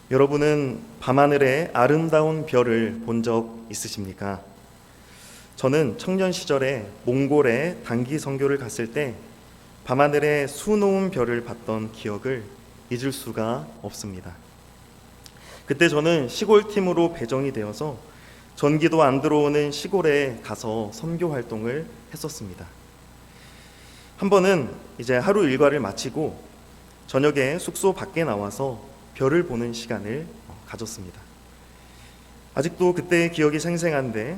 여러분은 밤하늘의 아름다운 별을 본 적 있으십니까? 저는 청년 시절에 몽골에 단기 선교를 갔을 때 밤하늘의 수놓은 별을 봤던 기억을 잊을 수가 없습니다. 그때 저는 시골팀으로 배정이 되어서 전기도 안 들어오는 시골에 가서 선교 활동을 했었습니다. 한 번은 이제 하루 일과를 마치고 저녁에 숙소 밖에 나와서 별을 보는 시간을 가졌습니다. 아직도 그때의 기억이 생생한데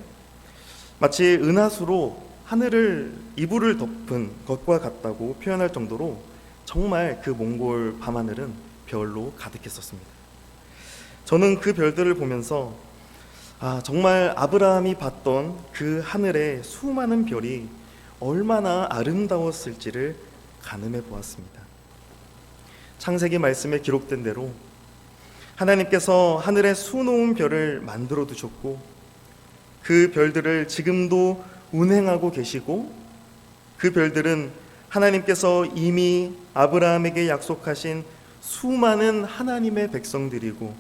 마치 은하수로 하늘을 이불을 덮은 것과 같다고 표현할 정도로 정말 그 몽골 밤하늘은 별로 가득했었습니다. 저는 그 별들을 보면서 정말 아브라함이 봤던 그 하늘의 수많은 별이 얼마나 아름다웠을지를 가늠해 보았습니다. 창세기 말씀에 기록된 대로 하나님께서 하늘의 수놓은 별을 만들어 두셨고 그 별들을 지금도 운행하고 계시고 그 별들은 하나님께서 이미 아브라함에게 약속하신 수많은 하나님의 백성들이고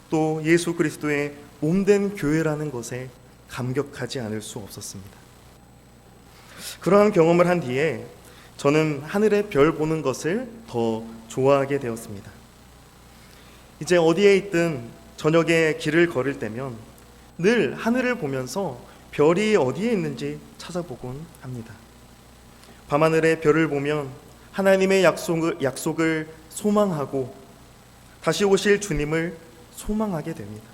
또 예수 그리스도의 몸된 교회라는 것에 감격하지 않을 수 없었습니다. 그러한 경험을 한 뒤에 저는 하늘의 별 보는 것을 더 좋아하게 되었습니다. 이제 어디에 있든 저녁에 길을 걸을 때면 늘 하늘을 보면서 별이 어디에 있는지 찾아보곤 합니다. 밤하늘의 별을 보면 하나님의 약속을 소망하고 다시 오실 주님을 소망하게 됩니다.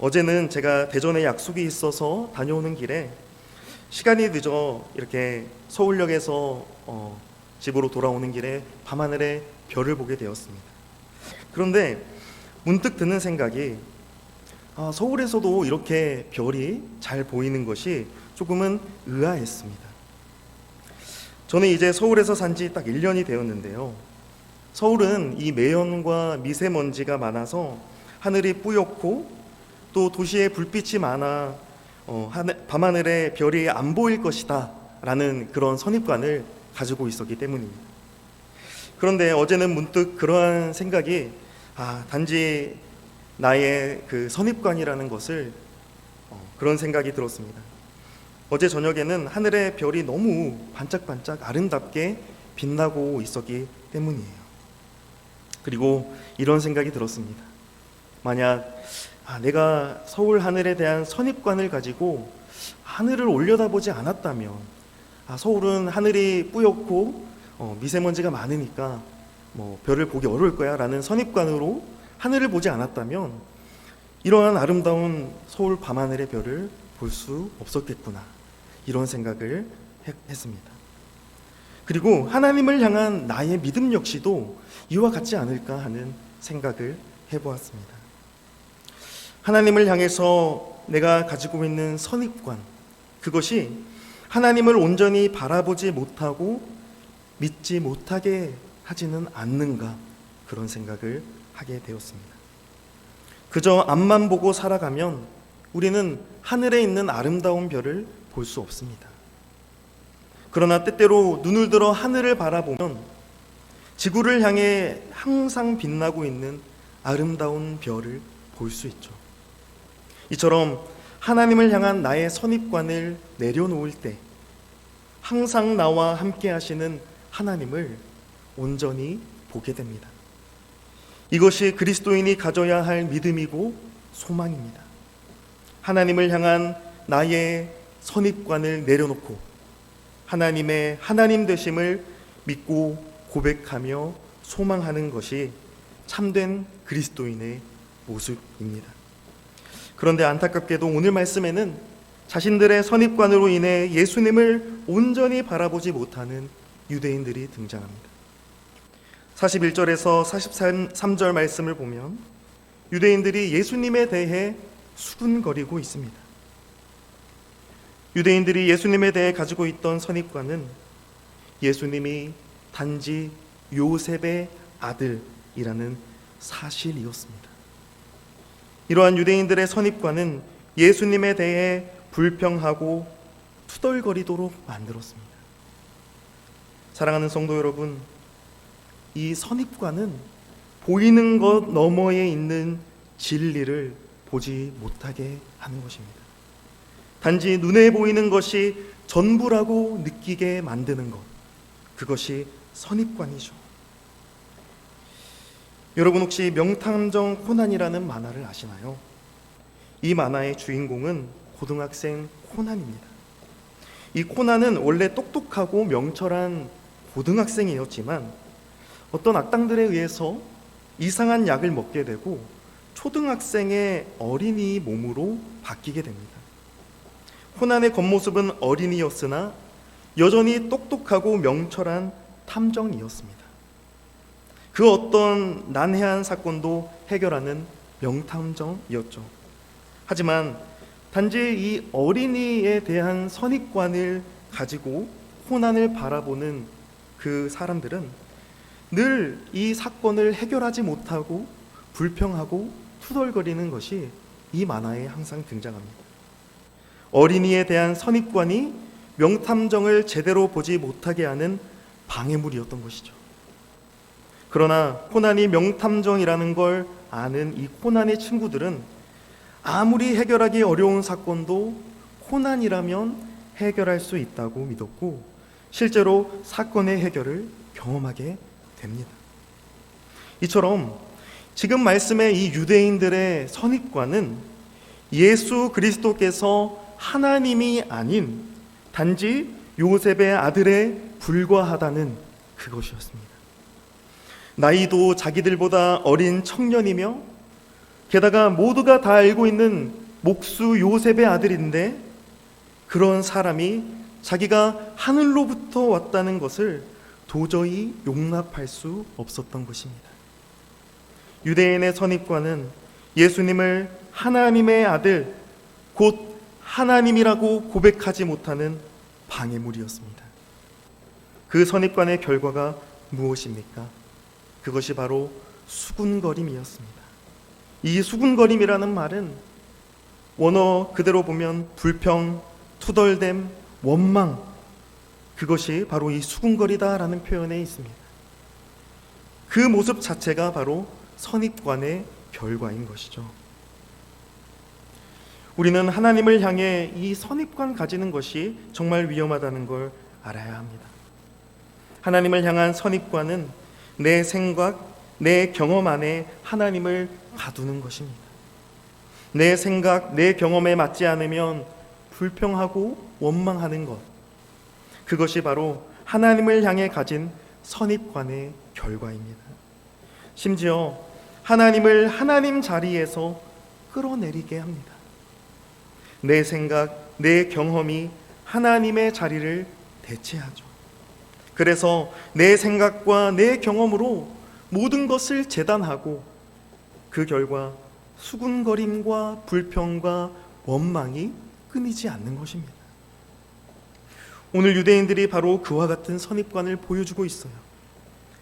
어제는 제가 대전에 약속이 있어서 다녀오는 길에 시간이 늦어 이렇게 서울역에서 집으로 돌아오는 길에 밤하늘의 별을 보게 되었습니다. 그런데 문득 드는 생각이 서울에서도 이렇게 별이 잘 보이는 것이 조금은 의아했습니다. 저는 이제 서울에서 산 지 딱 1년이 되었는데요. 서울은 이 매연과 미세먼지가 많아서 하늘이 뿌옇고 또 도시에 불빛이 많아 밤하늘에 별이 안 보일 것이다 라는 그런 선입관을 가지고 있었기 때문입니다. 그런데 어제는 문득 그러한 생각이 단지 나의 그 선입관이라는 것을 그런 생각이 들었습니다. 어제 저녁에는 하늘의 별이 너무 반짝반짝 아름답게 빛나고 있었기 때문이에요. 그리고 이런 생각이 들었습니다. 만약 내가 서울 하늘에 대한 선입관을 가지고 하늘을 올려다보지 않았다면 서울은 하늘이 뿌옇고 미세먼지가 많으니까 별을 보기 어려울 거야 라는 선입관으로 하늘을 보지 않았다면 이러한 아름다운 서울 밤하늘의 별을 볼 수 없었겠구나 이런 생각을 했습니다. 그리고 하나님을 향한 나의 믿음 역시도 이와 같지 않을까 하는 생각을 해보았습니다. 하나님을 향해서 내가 가지고 있는 선입관, 그것이 하나님을 온전히 바라보지 못하고 믿지 못하게 하지는 않는가 그런 생각을 하게 되었습니다. 그저 앞만 보고 살아가면 우리는 하늘에 있는 아름다운 별을 볼 수 없습니다. 그러나 때때로 눈을 들어 하늘을 바라보면 지구를 향해 항상 빛나고 있는 아름다운 별을 볼 수 있죠. 이처럼 하나님을 향한 나의 선입관을 내려놓을 때 항상 나와 함께 하시는 하나님을 온전히 보게 됩니다. 이것이 그리스도인이 가져야 할 믿음이고 소망입니다. 하나님을 향한 나의 선입관을 내려놓고 하나님의 하나님 되심을 믿고 고백하며 소망하는 것이 참된 그리스도인의 모습입니다. 그런데 안타깝게도 오늘 말씀에는 자신들의 선입관으로 인해 예수님을 온전히 바라보지 못하는 유대인들이 등장합니다. 41절에서 43절 말씀을 보면 유대인들이 예수님에 대해 수군거리고 있습니다. 유대인들이 예수님에 대해 가지고 있던 선입관은 예수님이 단지 요셉의 아들이라는 사실이었습니다. 이러한 유대인들의 선입관은 예수님에 대해 불평하고 투덜거리도록 만들었습니다. 사랑하는 성도 여러분, 이 선입관은 보이는 것 너머에 있는 진리를 보지 못하게 하는 것입니다. 단지 눈에 보이는 것이 전부라고 느끼게 만드는 것, 그것이 선입관이죠. 여러분 혹시 명탐정 코난이라는 만화를 아시나요? 이 만화의 주인공은 고등학생 코난입니다. 이 코난은 원래 똑똑하고 명철한 고등학생이었지만 어떤 악당들에 의해서 이상한 약을 먹게 되고 초등학생의 어린이 몸으로 바뀌게 됩니다. 코난의 겉모습은 어린이였으나 여전히 똑똑하고 명철한 탐정이었습니다. 그 어떤 난해한 사건도 해결하는 명탐정이었죠. 하지만 단지 이 어린이에 대한 선입관을 가지고 코난을 바라보는 그 사람들은 늘 이 사건을 해결하지 못하고 불평하고 투덜거리는 것이 이 만화에 항상 등장합니다. 어린이에 대한 선입관이 명탐정을 제대로 보지 못하게 하는 방해물이었던 것이죠. 그러나 코난이 명탐정이라는 걸 아는 이 코난의 친구들은 아무리 해결하기 어려운 사건도 코난이라면 해결할 수 있다고 믿었고 실제로 사건의 해결을 경험하게 됩니다. 이처럼 지금 말씀의 이 유대인들의 선입관은 예수 그리스도께서 하나님이 아닌 단지 요셉의 아들에 불과하다는 그것이었습니다. 나이도 자기들보다 어린 청년이며 게다가 모두가 다 알고 있는 목수 요셉의 아들인데 그런 사람이 자기가 하늘로부터 왔다는 것을 도저히 용납할 수 없었던 것입니다. 유대인의 선입관은 예수님을 하나님의 아들, 곧 하나님이라고 고백하지 못하는 방해물이었습니다. 그 선입관의 결과가 무엇입니까? 그것이 바로 수군거림이었습니다. 이 수군거림이라는 말은 원어 그대로 보면 불평, 투덜댐, 원망, 그것이 바로 이 수군거리다라는 표현에 있습니다. 그 모습 자체가 바로 선입관의 결과인 것이죠. 우리는 하나님을 향해 이 선입관 가지는 것이 정말 위험하다는 걸 알아야 합니다. 하나님을 향한 선입관은 내 생각, 내 경험 안에 하나님을 가두는 것입니다. 내 생각, 내 경험에 맞지 않으면 불평하고 원망하는 것, 그것이 바로 하나님을 향해 가진 선입관의 결과입니다. 심지어 하나님을 하나님 자리에서 끌어내리게 합니다. 내 생각, 내 경험이 하나님의 자리를 대체하죠. 그래서 내 생각과 내 경험으로 모든 것을 재단하고 그 결과 수군거림과 불평과 원망이 끊이지 않는 것입니다. 오늘 유대인들이 바로 그와 같은 선입관을 보여주고 있어요.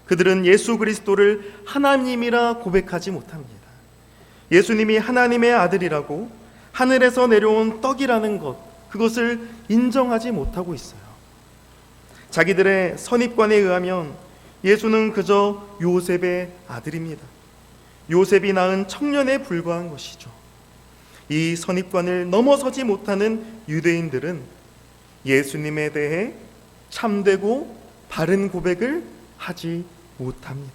그들은 예수 그리스도를 하나님이라 고백하지 못합니다. 예수님이 하나님의 아들이라고 하늘에서 내려온 떡이라는 것, 그것을 인정하지 못하고 있어요. 자기들의 선입관에 의하면 예수는 그저 요셉의 아들입니다. 요셉이 낳은 청년에 불과한 것이죠. 이 선입관을 넘어서지 못하는 유대인들은 예수님에 대해 참되고 바른 고백을 하지 못합니다.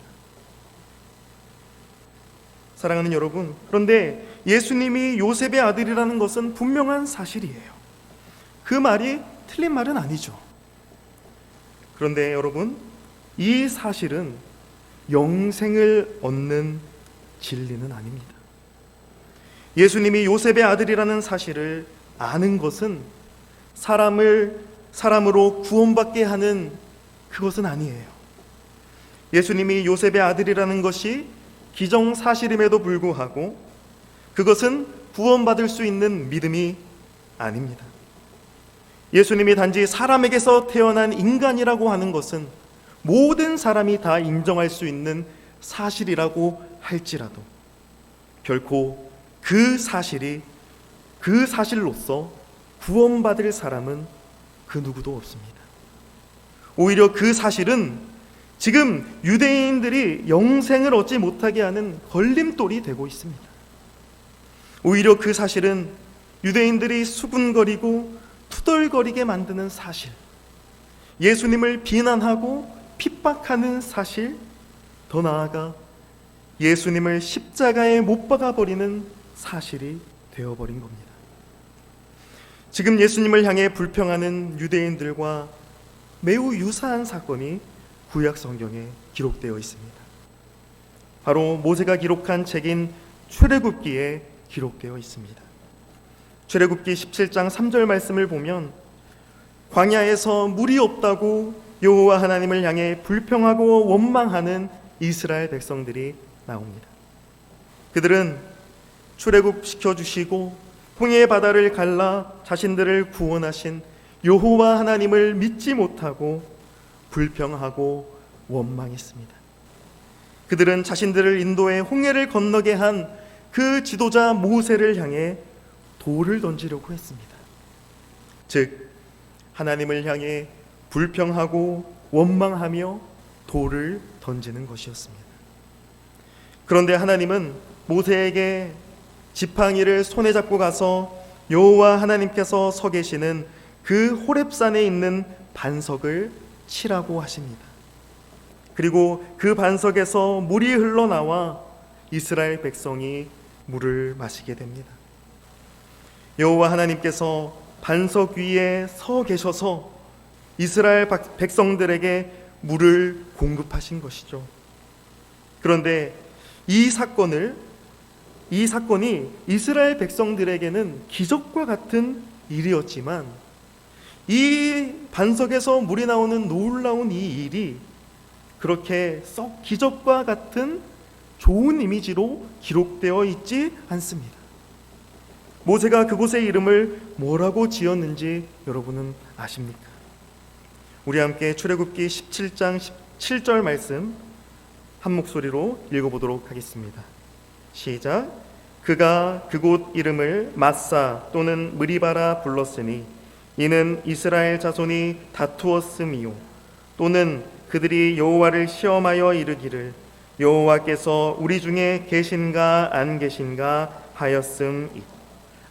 사랑하는 여러분, 그런데 예수님이 요셉의 아들이라는 것은 분명한 사실이에요. 그 말이 틀린 말은 아니죠. 그런데 여러분, 이 사실은 영생을 얻는 진리는 아닙니다. 예수님이 요셉의 아들이라는 사실을 아는 것은 사람으로 구원받게 하는 그것은 아니에요. 예수님이 요셉의 아들이라는 것이 기정사실임에도 불구하고 그것은 구원받을 수 있는 믿음이 아닙니다. 예수님이 단지 사람에게서 태어난 인간이라고 하는 것은 모든 사람이 다 인정할 수 있는 사실이라고 할지라도 결코 그 사실로서 구원받을 사람은 그 누구도 없습니다. 오히려 그 사실은 지금 유대인들이 영생을 얻지 못하게 하는 걸림돌이 되고 있습니다. 오히려 그 사실은 유대인들이 수군거리고 투덜거리게 만드는 사실, 예수님을 비난하고 핍박하는 사실, 더 나아가 예수님을 십자가에 못 박아버리는 사실이 되어버린 겁니다. 지금 예수님을 향해 불평하는 유대인들과 매우 유사한 사건이 구약 성경에 기록되어 있습니다. 바로 모세가 기록한 책인 출애굽기에 기록되어 있습니다. 출애굽기 17장 3절 말씀을 보면 광야에서 물이 없다고 여호와 하나님을 향해 불평하고 원망하는 이스라엘 백성들이 나옵니다. 그들은 출애굽시켜 주시고 홍해의 바다를 갈라 자신들을 구원하신 여호와 하나님을 믿지 못하고 불평하고 원망했습니다. 그들은 자신들을 인도해 홍해를 건너게 한 그 지도자 모세를 향해 돌을 던지려고 했습니다. 즉 하나님을 향해 불평하고 원망하며 돌을 던지는 것이었습니다. 그런데 하나님은 모세에게 지팡이를 손에 잡고 가서 여호와 하나님께서 서 계시는 그 호렙산에 있는 반석을 치라고 하십니다. 그리고 그 반석에서 물이 흘러나와 이스라엘 백성이 물을 마시게 됩니다. 여호와 하나님께서 반석 위에 서 계셔서 이스라엘 백성들에게 물을 공급하신 것이죠. 그런데 이 사건이 이스라엘 백성들에게는 기적과 같은 일이었지만 이 반석에서 물이 나오는 놀라운 이 일이 그렇게 썩 기적과 같은 좋은 이미지로 기록되어 있지 않습니다. 모세가 그곳의 이름을 뭐라고 지었는지 여러분은 아십니까? 우리 함께 출애굽기 17장 17절 말씀 한 목소리로 읽어보도록 하겠습니다. 시작. 그가 그곳 이름을 마사 또는 므리바라 불렀으니 이는 이스라엘 자손이 다투었음이요 또는 그들이 여호와를 시험하여 이르기를 여호와께서 우리 중에 계신가 안 계신가 하였음이고.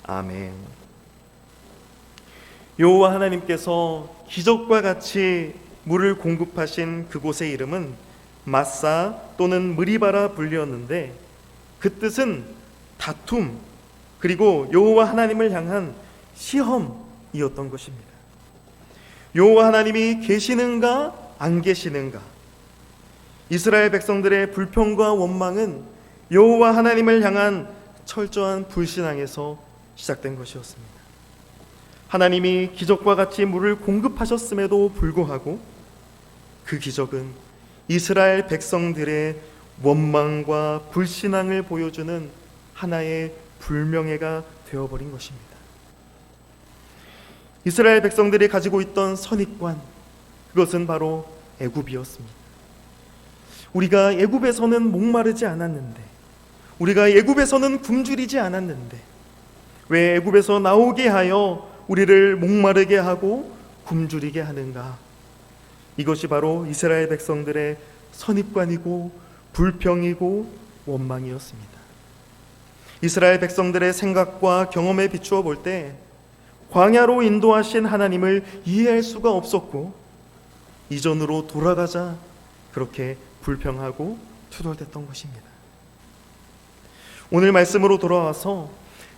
아멘. 여호와 하나님께서 기적과 같이 물을 공급하신 그곳의 이름은 마사 또는 므리바라 불렸는데 그 뜻은 다툼 그리고 여호와 하나님을 향한 시험이었던 것입니다. 여호와 하나님이 계시는가 안 계시는가, 이스라엘 백성들의 불평과 원망은 여호와 하나님을 향한 철저한 불신앙에서 시작된 것이었습니다. 하나님이 기적과 같이 물을 공급하셨음에도 불구하고 그 기적은 이스라엘 백성들의 원망과 불신앙을 보여주는 하나의 불명예가 되어버린 것입니다. 이스라엘 백성들이 가지고 있던 선입관, 그것은 바로 애굽이었습니다. 우리가 애굽에서는 목마르지 않았는데, 우리가 애굽에서는 굶주리지 않았는데 왜 애굽에서 나오게 하여 우리를 목마르게 하고 굶주리게 하는가? 이것이 바로 이스라엘 백성들의 선입관이고 불평이고 원망이었습니다. 이스라엘 백성들의 생각과 경험에 비추어 볼 때 광야로 인도하신 하나님을 이해할 수가 없었고 이전으로 돌아가자 그렇게 불평하고 투덜댔던 것입니다. 오늘 말씀으로 돌아와서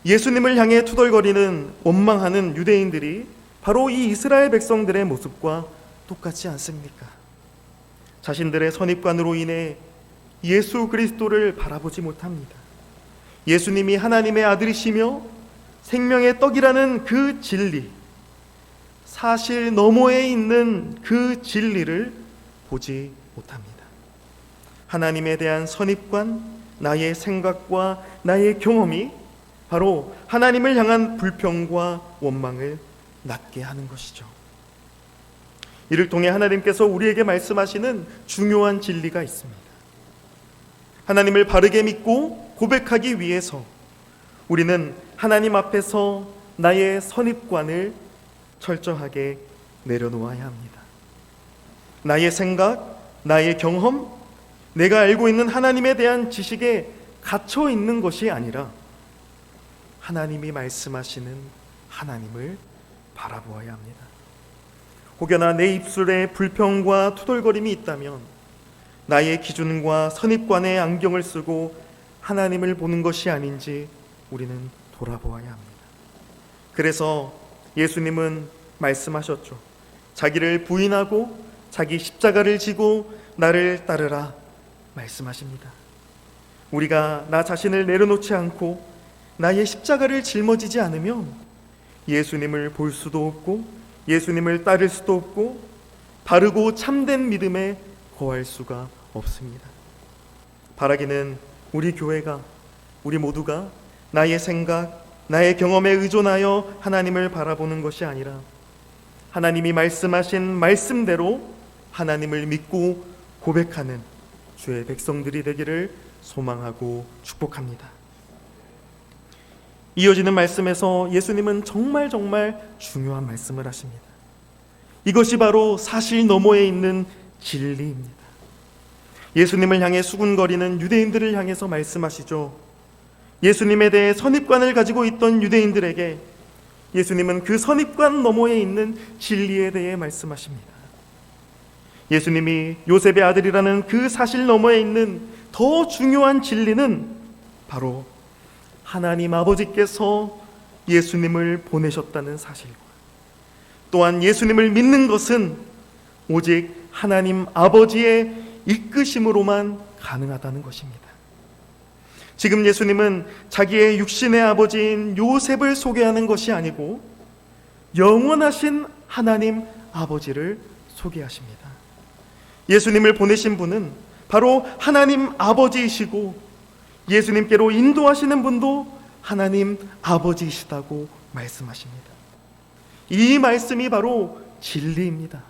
예수님을 향해 투덜거리는 원망하는 유대인들이 바로 이 이스라엘 백성들의 모습과 똑같지 않습니까? 자신들의 선입관으로 인해 예수 그리스도를 바라보지 못합니다. 예수님이 하나님의 아들이시며 생명의 떡이라는 그 진리, 사실 너머에 있는 그 진리를 보지 못합니다. 하나님에 대한 선입관, 나의 생각과 나의 경험이 바로 하나님을 향한 불평과 원망을 낳게 하는 것이죠. 이를 통해 하나님께서 우리에게 말씀하시는 중요한 진리가 있습니다. 하나님을 바르게 믿고 고백하기 위해서 우리는 하나님 앞에서 나의 선입관을 철저하게 내려놓아야 합니다. 나의 생각, 나의 경험, 내가 알고 있는 하나님에 대한 지식에 갇혀 있는 것이 아니라 하나님이 말씀하시는 하나님을 바라보아야 합니다. 혹여나 내 입술에 불평과 투덜거림이 있다면 나의 기준과 선입관의 안경을 쓰고 하나님을 보는 것이 아닌지 우리는 돌아보아야 합니다. 그래서 예수님은 말씀하셨죠. 자기를 부인하고 자기 십자가를 지고 나를 따르라 말씀하십니다. 우리가 나 자신을 내려놓지 않고 나의 십자가를 짊어지지 않으면 예수님을 볼 수도 없고 예수님을 따를 수도 없고 바르고 참된 믿음에 거할 수가 없습니다. 바라기는 우리 교회가, 우리 모두가 나의 생각, 나의 경험에 의존하여 하나님을 바라보는 것이 아니라 하나님이 말씀하신 말씀대로 하나님을 믿고 고백하는 주의 백성들이 되기를 소망하고 축복합니다. 이어지는 말씀에서 예수님은 정말 중요한 말씀을 하십니다. 이것이 바로 사실 너머에 있는 진리입니다. 예수님을 향해 수군거리는 유대인들을 향해서 말씀하시죠. 예수님에 대해 선입관을 가지고 있던 유대인들에게 예수님은 그 선입관 너머에 있는 진리에 대해 말씀하십니다. 예수님이 요셉의 아들이라는 그 사실 너머에 있는 더 중요한 진리는 바로 하나님 아버지께서 예수님을 보내셨다는 사실과 또한 예수님을 믿는 것은 오직 하나님 아버지의 이끄심으로만 가능하다는 것입니다. 지금 예수님은 자기의 육신의 아버지인 요셉을 소개하는 것이 아니고 영원하신 하나님 아버지를 소개하십니다. 예수님을 보내신 분은 바로 하나님 아버지이시고 예수님께로 인도하시는 분도 하나님 아버지이시다고 말씀하십니다. 이 말씀이 바로 진리입니다.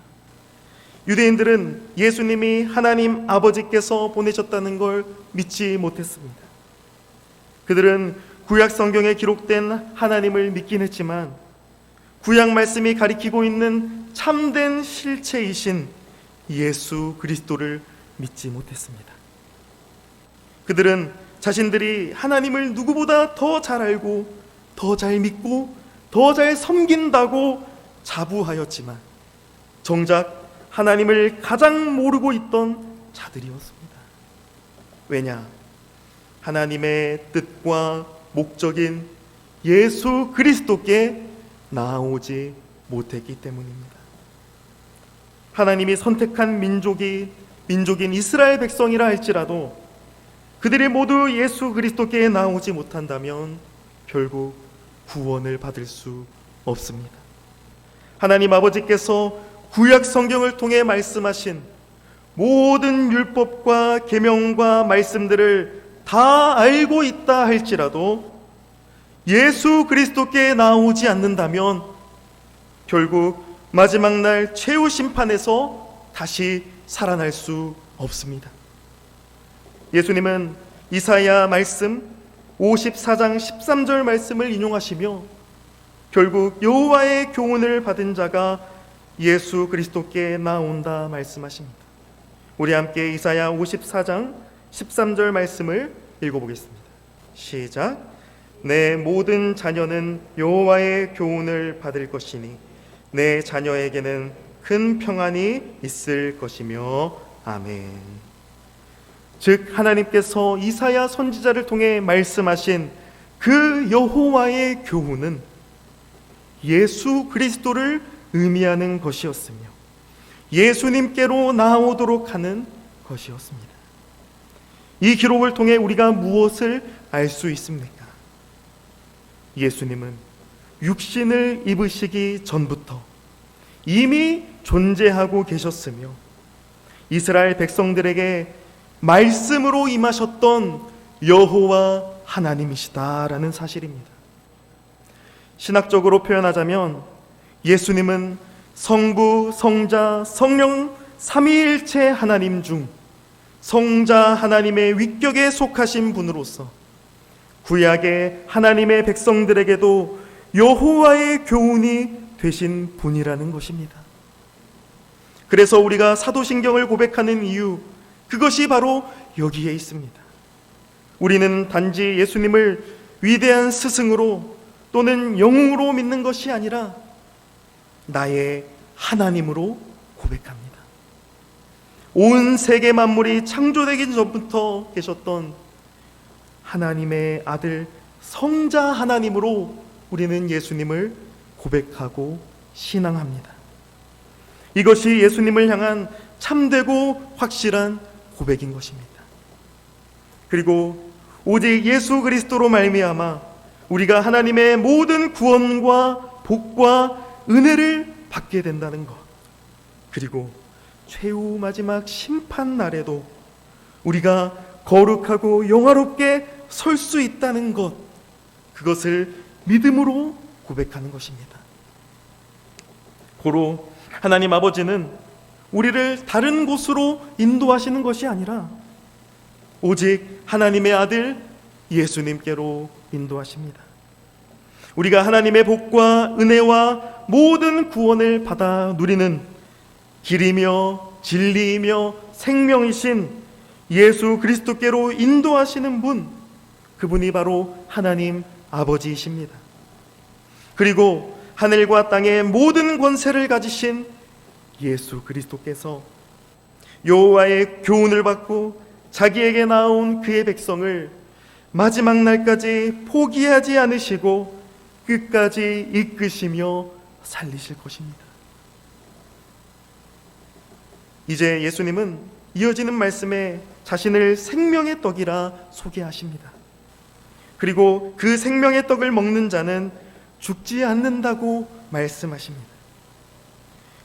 유대인들은 예수님이 하나님 아버지께서 보내셨다는 걸 믿지 못했습니다. 그들은 구약 성경에 기록된 하나님을 믿긴 했지만 구약 말씀이 가리키고 있는 참된 실체이신 예수 그리스도를 믿지 못했습니다. 그들은 자신들이 하나님을 누구보다 더 잘 알고 더 잘 믿고 더 잘 섬긴다고 자부하였지만 정작 하나님을 가장 모르고 있던 자들이었습니다. 왜냐? 하나님의 뜻과 목적인 예수 그리스도께 나아오지 못했기 때문입니다. 하나님이 선택한 민족인 이스라엘 백성이라 할지라도 그들이 모두 예수 그리스도께 나아오지 못한다면 결국 구원을 받을 수 없습니다. 하나님 아버지께서 구약 성경을 통해 말씀하신 모든 율법과 계명과 말씀들을 다 알고 있다 할지라도 예수 그리스도께 나오지 않는다면 결국 마지막 날 최후 심판에서 다시 살아날 수 없습니다. 예수님은 이사야 말씀 54장 13절 말씀을 인용하시며 결국 여호와의 교훈을 받은 자가 예수 그리스도께 나온다 말씀하십니다. 우리 함께 이사야 54장 13절 말씀을 읽어보겠습니다. 시작. 내 모든 자녀는 여호와의 교훈을 받을 것이니 내 자녀에게는 큰 평안이 있을 것이며 아멘. 즉 하나님께서 이사야 선지자를 통해 말씀하신 그 여호와의 교훈은 예수 그리스도를 의미하는 것이었으며 예수님께로 나아오도록 하는 것이었습니다. 이 기록을 통해 우리가 무엇을 알 수 있습니까? 예수님은 육신을 입으시기 전부터 이미 존재하고 계셨으며 이스라엘 백성들에게 말씀으로 임하셨던 여호와 하나님이시다라는 사실입니다. 신학적으로 표현하자면 예수님은 성부, 성자, 성령 삼위일체 하나님 중 성자 하나님의 위격에 속하신 분으로서 구약의 하나님의 백성들에게도 여호와의 교훈이 되신 분이라는 것입니다. 그래서 우리가 사도신경을 고백하는 이유, 그것이 바로 여기에 있습니다. 우리는 단지 예수님을 위대한 스승으로 또는 영웅으로 믿는 것이 아니라 나의 하나님으로 고백합니다. 온 세계 만물이 창조되기 전부터 계셨던 하나님의 아들 성자 하나님으로 우리는 예수님을 고백하고 신앙합니다. 이것이 예수님을 향한 참되고 확실한 고백인 것입니다. 그리고 오직 예수 그리스도로 말미암아 우리가 하나님의 모든 구원과 복과 은혜를 받게 된다는 것, 그리고 최후 마지막 심판 날에도 우리가 거룩하고 영화롭게 설 수 있다는 것, 그것을 믿음으로 고백하는 것입니다. 고로 하나님 아버지는 우리를 다른 곳으로 인도하시는 것이 아니라 오직 하나님의 아들 예수님께로 인도하십니다. 우리가 하나님의 복과 은혜와 모든 구원을 받아 누리는 길이며 진리이며 생명이신 예수 그리스도께로 인도하시는 분, 그분이 바로 하나님 아버지이십니다. 그리고 하늘과 땅의 모든 권세를 가지신 예수 그리스도께서 여호와의 교훈을 받고 자기에게 나온 그의 백성을 마지막 날까지 포기하지 않으시고 끝까지 이끄시며 살리실 것입니다. 이제 예수님은 이어지는 말씀에 자신을 생명의 떡이라 소개하십니다. 그리고 그 생명의 떡을 먹는 자는 죽지 않는다고 말씀하십니다.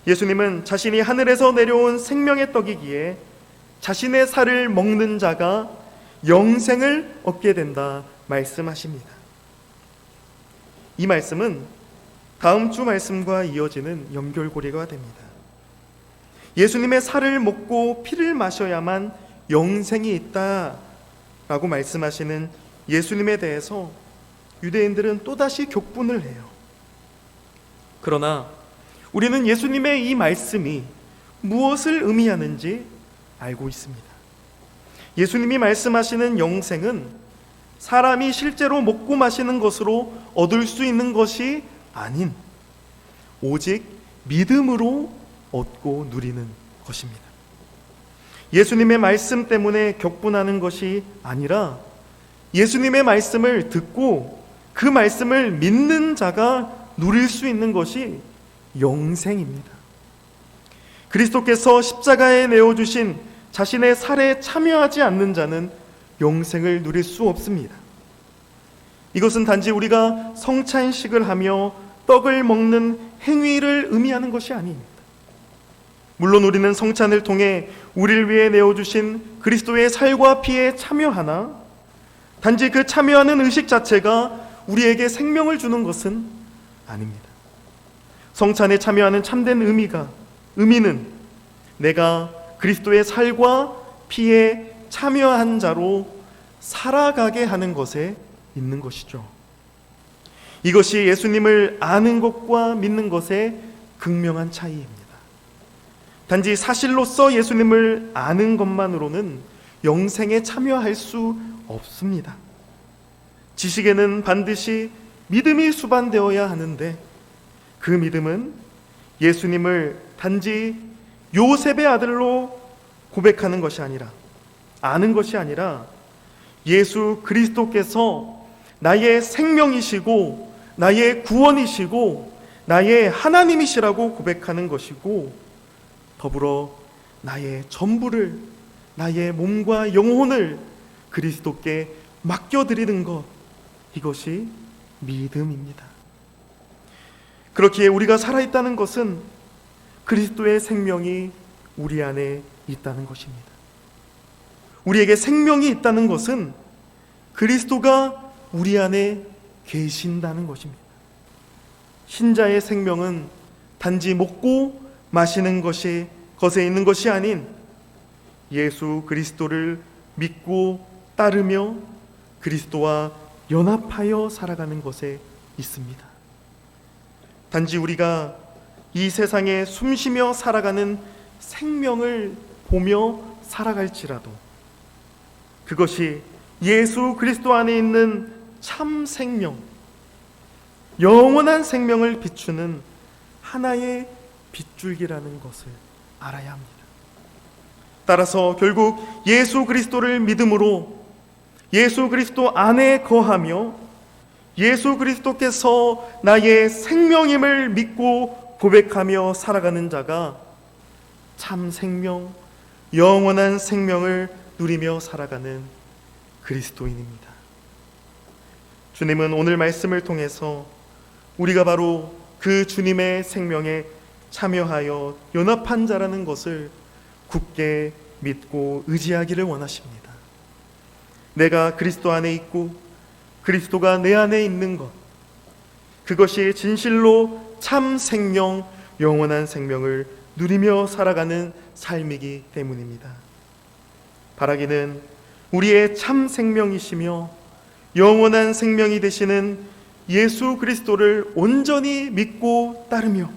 예수님은 자신이 하늘에서 내려온 생명의 떡이기에 자신의 살을 먹는 자가 영생을 얻게 된다 말씀하십니다. 이 말씀은 다음 주 말씀과 이어지는 연결고리가 됩니다. 예수님의 살을 먹고 피를 마셔야만 영생이 있다라고 말씀하시는 예수님에 대해서 유대인들은 또다시 격분을 해요. 그러나 우리는 예수님의 이 말씀이 무엇을 의미하는지 알고 있습니다. 예수님이 말씀하시는 영생은 사람이 실제로 먹고 마시는 것으로 얻을 수 있는 것이 아닌 오직 믿음으로 얻고 누리는 것입니다. 예수님의 말씀 때문에 격분하는 것이 아니라 예수님의 말씀을 듣고 그 말씀을 믿는 자가 누릴 수 있는 것이 영생입니다. 그리스도께서 십자가에 내어주신 자신의 살에 참여하지 않는 자는 영생을 누릴 수 없습니다. 이것은 단지 우리가 성찬식을 하며 떡을 먹는 행위를 의미하는 것이 아닙니다. 물론 우리는 성찬을 통해 우리를 위해 내어주신 그리스도의 살과 피에 참여하나 단지 그 참여하는 의식 자체가 우리에게 생명을 주는 것은 아닙니다. 성찬에 참여하는 참된 의미는 내가 그리스도의 살과 피에 참여한 자로 살아가게 하는 것에 있는 것이죠. 이것이 예수님을 아는 것과 믿는 것의 극명한 차이입니다. 단지 사실로서 예수님을 아는 것만으로는 영생에 참여할 수 없습니다. 지식에는 반드시 믿음이 수반되어야 하는데 그 믿음은 예수님을 단지 요셉의 아들로 고백하는 것이 아니라, 아는 것이 아니라 예수 그리스도께서 나의 생명이시고 나의 구원이시고 나의 하나님이시라고 고백하는 것이고, 더불어 나의 전부를, 나의 몸과 영혼을 그리스도께 맡겨드리는 것, 이것이 믿음입니다. 그렇기에 우리가 살아있다는 것은 그리스도의 생명이 우리 안에 있다는 것입니다. 우리에게 생명이 있다는 것은 그리스도가 우리 안에 계신다는 것입니다. 신자의 생명은 단지 먹고 마시는 것에 있는 것이 아닌 예수 그리스도를 믿고 따르며 그리스도와 연합하여 살아가는 것에 있습니다. 단지 우리가 이 세상에 숨쉬며 살아가는 생명을 보며 살아갈지라도 그것이 예수 그리스도 안에 있는 참 생명, 영원한 생명을 비추는 하나의 빗줄기라는 것을 알아야 합니다. 따라서 결국 예수 그리스도를 믿음으로 예수 그리스도 안에 거하며 예수 그리스도께서 나의 생명임을 믿고 고백하며 살아가는 자가 참 생명, 영원한 생명을 누리며 살아가는 그리스도인입니다. 주님은 오늘 말씀을 통해서 우리가 바로 그 주님의 생명에 참여하여 연합한 자라는 것을 굳게 믿고 의지하기를 원하십니다. 내가 그리스도 안에 있고 그리스도가 내 안에 있는 것, 그것이 진실로 참 생명, 영원한 생명을 누리며 살아가는 삶이기 때문입니다. 바라기는 우리의 참 생명이시며 영원한 생명이 되시는 예수 그리스도를 온전히 믿고 따르며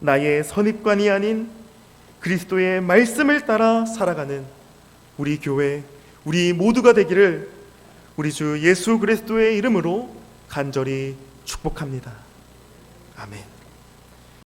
나의 선입관이 아닌 그리스도의 말씀을 따라 살아가는 우리 교회, 우리 모두가 되기를 우리 주 예수 그리스도의 이름으로 간절히 축복합니다. 아멘.